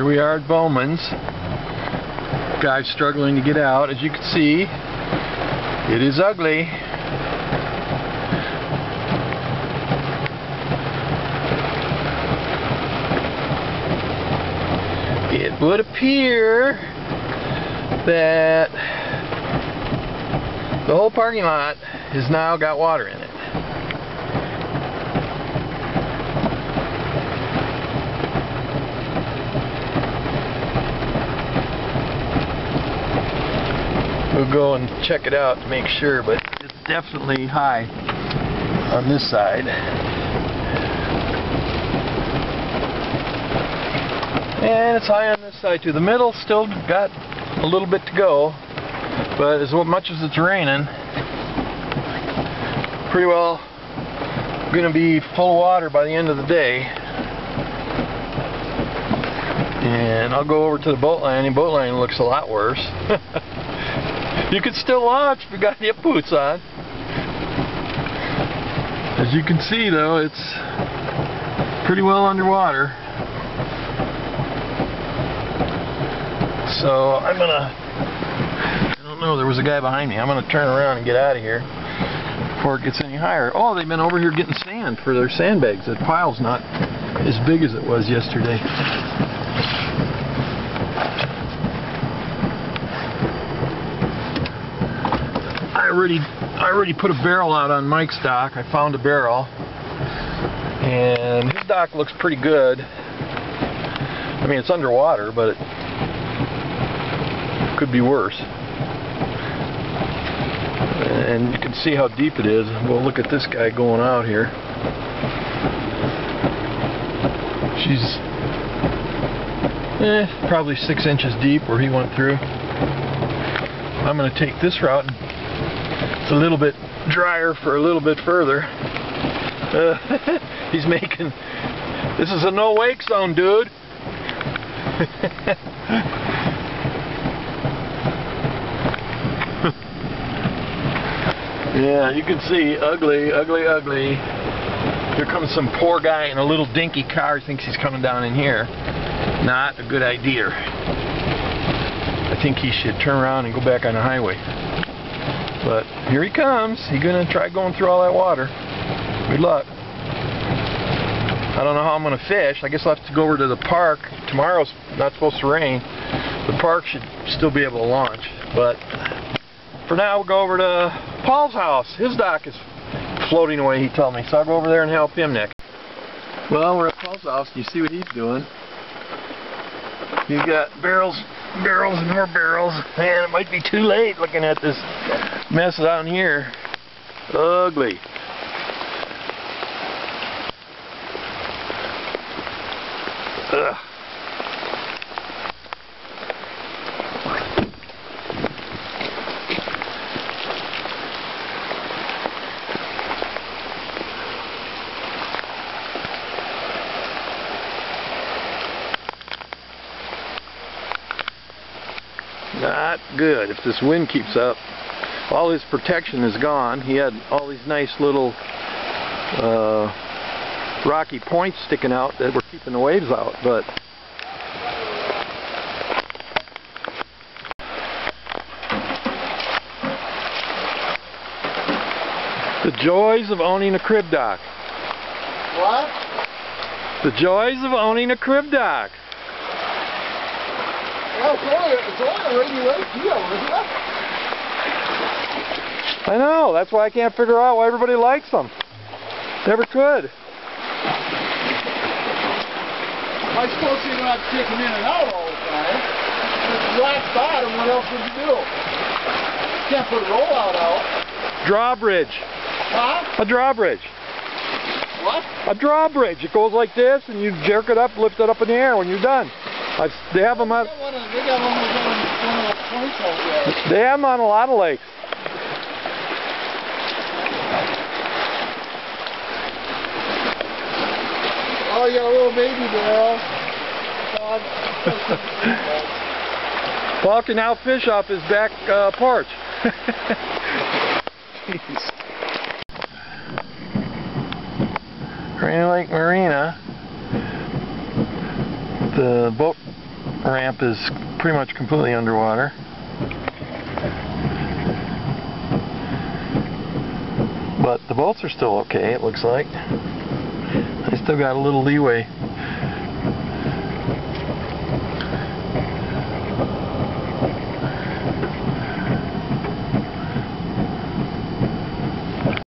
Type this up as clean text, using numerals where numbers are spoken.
Here we are at Bowman's. Guy's struggling to get out. As you can see, it is ugly. It would appear that the whole parking lot has now got water in it. We'll go and check it out to make sure, but it's definitely high on this side. And it's high on this side too. The middle still got a little bit to go, but as much as it's raining, pretty well going to be full of water by the end of the day. And I'll go over to the boat landing. Boat landing looks a lot worse. You can still launch if you got hip boots on. As you can see though, it's pretty well underwater. So I don't know, there was a guy behind me. I'm gonna turn around and get out of here before it gets any higher. Oh, they've been over here getting sand for their sandbags. That pile's not as big as it was yesterday. I already put a barrel out on Mike's dock. I found a barrel, and his dock looks pretty good. I mean, it's underwater, but it could be worse. And you can see how deep it is. Well, look at this guy going out here. She's probably 6 inches deep where he went through. I'm going to take this route. It's a little bit drier for a little bit further. He's making... This is a no-wake zone, dude. Yeah, you can see, ugly, ugly, ugly. Here comes some poor guy in a little dinky car. He thinks he's coming down in here. Not a good idea. I think he should turn around and go back on the highway. But here he comes. He's gonna try going through all that water. Good luck. I don't know how I'm gonna fish. I guess I'll have to go over to the park. Tomorrow's not supposed to rain. The park should still be able to launch. But for now, we'll go over to Paul's house. His dock is floating away, he told me. So I'll go over there and help him next. Well, we're at Paul's house, and you see what he's doing. He's got barrels and more barrels, and it might be too late looking at this mess down here. Ugly. Ugh. Not good. If this wind keeps up, all his protection is gone. He had all these nice little rocky points sticking out that were keeping the waves out, but the joys of owning a crib dock. What? The joys of owning a crib dock. Well, it's only a rainy lake deal, isn't it? I know, that's why I can't figure out why everybody likes them. Never could. I suppose you're not taking in and out all the time. If it's flat bottom, what else would you do? You can't put a rollout out. Drawbridge. Huh? A drawbridge. What? A drawbridge. It goes like this, and you jerk it up, lift it up in the air when you're done. They have them on. They got one of those points out there. They have them on a lot of lakes. Oh, you got a little baby barrel. Paul can now fish off his back porch. Jeez. Rainy Lake Marina. The boat ramp is pretty much completely underwater. But the bolts are still okay, it looks like. I still got a little leeway